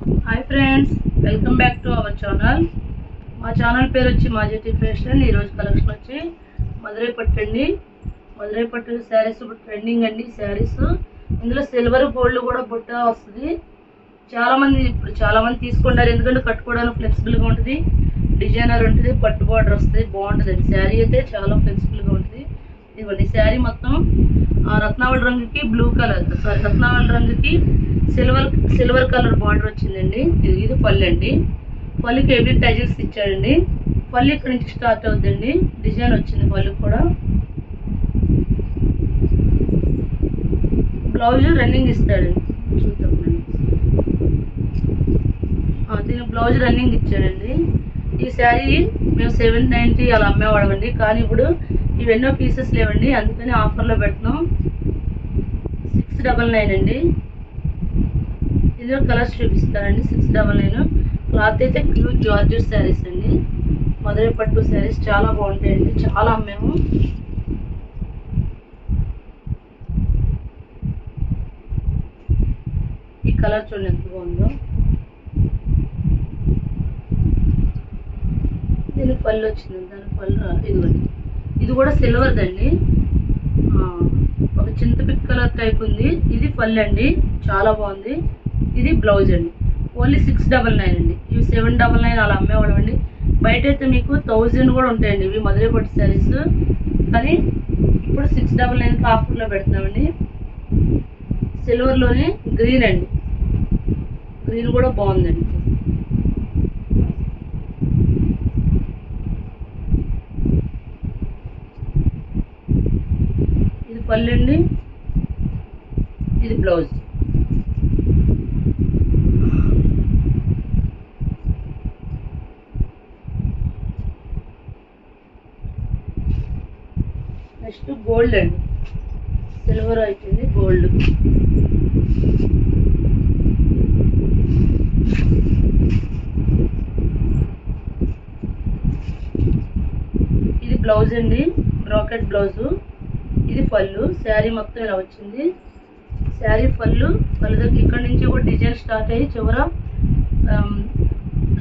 Hi friends, welcome back to our channel. మా channel పేరు వచ్చి మాజెటీ ఫ్యాషన్. ఈరోజు కలెక్షన్ వచ్చి మధురై పట్టు అండి. మధురై పట్టు శారీస్ ఇప్పుడు ట్రెండింగ్ అండి. శారీస్ ఇందులో సిల్వర్ గోల్డ్ కూడా బుట్ట వస్తుంది. చాలా మంది తీసుకుంటారు, ఎందుకంటే కట్టుకోవడానికి ఫ్లెక్సిబుల్గా ఉంటుంది, డిజైనర్ ఉంటుంది, పట్టు బార్డర్ వస్తుంది, బాగుంటుంది. శారీ అయితే చాలా ఫ్లెక్సిబుల్గా ఉంటుంది. ఇదిగోండి శారీ మొత్తం రత్నావళి రంగుకి రత్నావళి రంగుకి సిల్వర్ కలర్ బార్డర్ వచ్చిందండి. ఇది పళ్ళు అండి. పళ్ళుకి హెవీ టైజల్స్ ఇచ్చాడండి. పళ్ళు ఇక్కడ నుంచి స్టార్ట్ అవుతుందండి. డిజైన్ వచ్చింది పళ్ళు కూడా. బ్లౌజ్ రన్నింగ్ ఇస్తాడండి, చూద్దాం. దీని బ్లౌజ్ రన్నింగ్ ఇచ్చాడండి. ఈ శారీ మేము 790 అలా అమ్మేవాడమండి, కానీ ఇప్పుడు ఇవెన్నో పీసెస్ లేవండి, అందుకని ఆఫర్లో పెడుతున్నాం. 699 అండి. ఇందులో కలర్స్ చూపిస్తానండి. 699. క్లాత్ అయితే ప్యూర్ జార్జెట్ శారీస్ అండి. మధురై పట్టు శారీస్ చాలా బాగుంటాయండి, చాలా అమ్మాము. ఈ కలర్ చూడండి ఎంత బాగుందో. దీని పళ్ళు వచ్చింది, దాని పళ్ళు ఇదిగోండి. ఇది కూడా సిల్వర్దండి, ఒక చింతపిక్ కలర్ టైప్ ఉంది. ఇది పళ్ళు అండి, చాలా బాగుంది. ఇది బ్లౌజ్ అండి. ఓన్లీ 699 అండి. ఇవి 799 అలా అమ్మేవాళ్ళం అండి. బయట అయితే మీకు 1000 కూడా ఉంటాయండి ఇవి మధురై పట్టు శారీస్, కానీ ఇప్పుడు 699కి ఆఫర్లో పెడుతున్నామండి. సిల్వర్లోనే గ్రీన్ అండి, గ్రీన్ కూడా బాగుందండి. ఇది పళ్ళు అండి, ఇది బ్లౌజ్. నెక్స్ట్ గోల్డ్ అండి. సిల్వర్ అయిపోయింది, గోల్డ్. ఇది బ్లౌజ్ అండి, బ్రాకెట్ బ్లౌజు. ఇది పళ్ళు. శారీ మొత్తం ఇలా వచ్చింది. శారీ పళ్ళు దగ్గర ఇక్కడ నుంచి కూడా డిజైన్ స్టార్ట్ అయ్యి చివర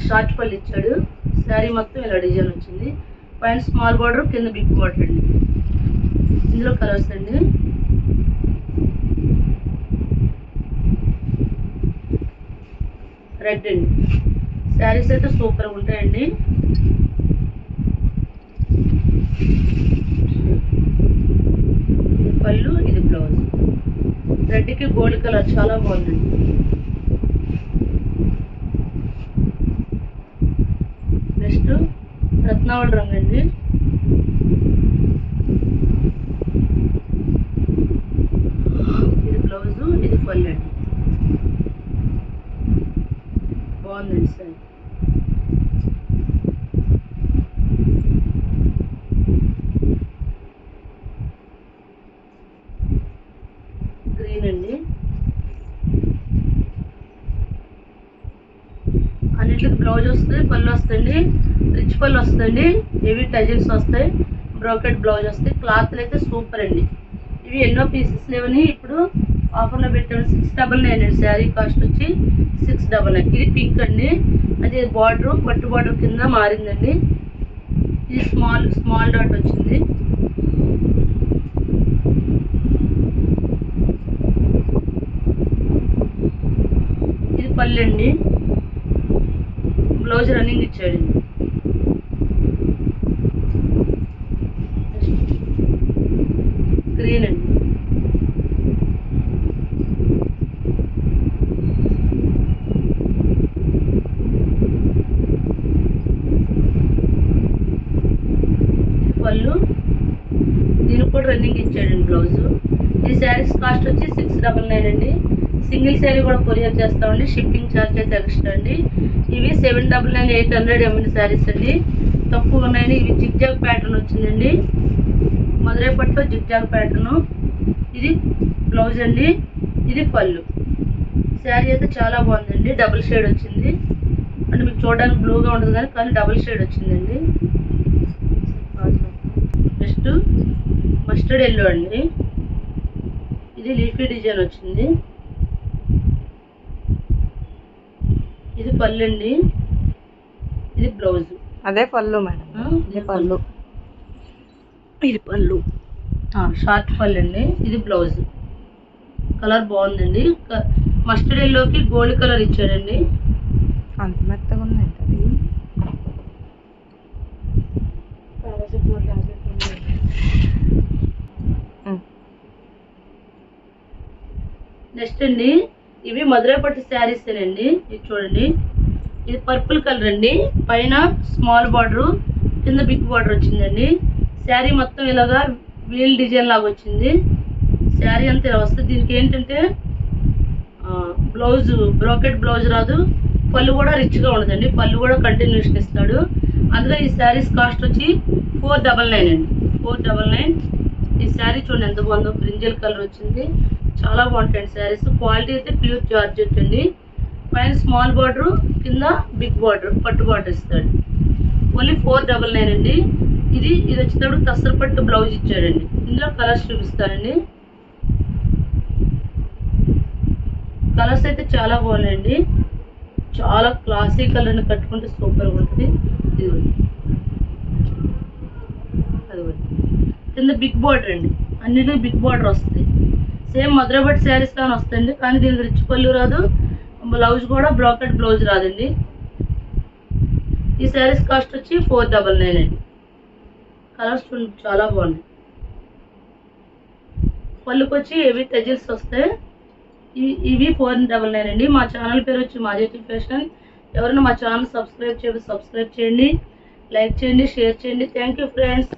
షార్ట్ పళ్ళు ఇచ్చాడు. శారీ మొత్తం ఇలా డిజైన్ వచ్చింది. పైన స్మాల్ బార్డర్, కింద బిగ్ బార్డర్ అండి. ఇందులో కలర్స్ అండి. రెడ్ అండి. శారీస్ అయితే సూపర్గా ఉంటాయండి. ఇది పళ్ళు, ఇది బ్లౌజ్. రెడ్కి గోల్డ్ కలర్ చాలా బాగుందండి. నెక్స్ట్ రత్నావళి రంగు అండి. ఇది బ్లౌజు, ఇది పళ్ళు అండి. బాగుందండి సార్. గ్రీన్ అండి. అన్నిటికి బ్లౌజ్ వస్తుంది, పళ్ళు వస్తుంది, రిచ్ పళ్ళు వస్తుంది, హెవీ టైజల్స్ వస్తాయి, బ్రోకెట్ బ్లౌజ్ వస్తాయి. క్లాత్లు అయితే సూపర్ అండి. ఇవి ఎన్నో పీసెస్ లేవని ఇప్పుడు ఆఫర్లో పెట్టాము. 699 అండి. శారీ కాస్ట్ వచ్చి 699. ఇది పింక్ అండి. అది బార్డర్ పట్టు బార్డర్ కింద మారిందండి. ఇది స్మాల్ డాట్ వచ్చింది. ఇది పళ్ళు అండి. బ్లౌజ్ రన్నింగ్ ఇచ్చాడండి. గ్రీన్ అండి. పళ్ళు, దీనికి కూడా రన్నింగ్ ఇచ్చాడండి బ్లౌజు. ఈ శారీస్ కాస్ట్ వచ్చి 699 అండి. సింగిల్ శారీ కూడా కొరియర్ చేస్తామండి. షిప్పింగ్ ఛార్జ్ అయితే ఎక్స్ట్రా అండి. ఇవి 799, 800 ఎంఎల్ శారీస్ అండి. తక్కువ ఉన్నాయని. ఇవి జిగ్జాగ్ ప్యాటర్న్ వచ్చిందండి. మధురై పట్టు జిగ్జాగ్ ప్యాటర్ను. ఇది బ్లౌజ్ అండి, ఇది పళ్ళు. శారీ అయితే చాలా బాగుందండి. డబుల్ షేడ్ వచ్చింది, అంటే మీకు చూడడానికి బ్లూగా ఉంటుంది కానీ డబుల్ షేడ్ వచ్చిందండి. నెక్స్ట్ మస్టర్డ్ ఎల్లో అండి. ఇది లీఫీ డిజైన్ వచ్చింది. ఇది పళ్ళు అండి, ఇది బ్లౌజ్. అదే పళ్ళు మేడం, ఇది పళ్ళు, ఇది పళ్ళు షార్ట్ పళ్ళు అండి. ఇది బ్లౌజ్. కలర్ బాగుందండి. మస్టర్డ్ ఎల్లోకి గోల్డ్ కలర్ ఇచ్చాడండి. అంత మెత్తగా ఉందండి అది. నెక్స్ట్ అండి, ఇవి మధురై పట్టు శారీస్ అండి. ఇది చూడండి, ఇది పర్పుల్ కలర్ అండి. పైన స్మాల్ బార్డర్, కింద బిగ్ బార్డర్ వచ్చిందండి. శారీ మొత్తం ఇలాగా వీల్ డిజైన్ లాగా వచ్చింది. శారీ అంతా ఇలా వస్తుంది. దీనికి ఏంటంటే బ్లౌజ్ బ్రోకెట్ బ్లౌజ్ రాదు. పళ్ళు కూడా రిచ్గా ఉండదండి. పళ్ళు కూడా కంటిన్యూషన్ ఇస్తాడు. అందులో ఈ శారీస్ కాస్ట్ వచ్చి 499 అండి. 499. ఈ శారీ చూడండి ఎంత బాగుందో. బ్రింజల్ కలర్ వచ్చింది. చాలా బాగుంటాయి శారీస్. క్వాలిటీ అయితే ప్యూర్ జార్జెట్ అండి. పైన స్మాల్ బార్డర్, కింద బిగ్ బార్డర్, పట్టు బార్డర్ ఇస్తాడు. ఓన్లీ 499 అండి. ఇది వచ్చేటప్పుడు తసర పట్టు బ్లౌజ్ ఇచ్చాడండి. ఇందులో కలర్స్ చూపిస్తానండి. కలర్స్ అయితే చాలా బాగున్నాయండి. చాలా క్లాసీ కలర్ని కట్టుకుంటే సూపర్గా ఉంటుంది. అది కింద బిగ్ బార్డర్ అండి. అన్నిటికీ బిగ్ బార్డర్ వస్తుంది. సేమ్ మధురై పట్టు శారీస్ కానీ వస్తాయండి. కానీ దీనికి రిచ్ పళ్ళు రాదు. బ్లౌజ్ కూడా బ్రోకెట్ బ్లౌజ్ రాదండి. ఈ శారీస్ కాస్ట్ వచ్చి 499 అండి. కలర్స్ చూడండి చాలా బాగున్నాయి. పళ్ళుకి వచ్చి హెవీ టజిల్స్ వస్తాయి. ఇవి 499 అండి. మా ఛానల్ పేరు వచ్చి మాజెటీ ఫ్యాషన్. ఎవరైనా మా ఛానల్ సబ్స్క్రైబ్ చేయండి, లైక్ చేయండి, షేర్ చేయండి. Thank you friends.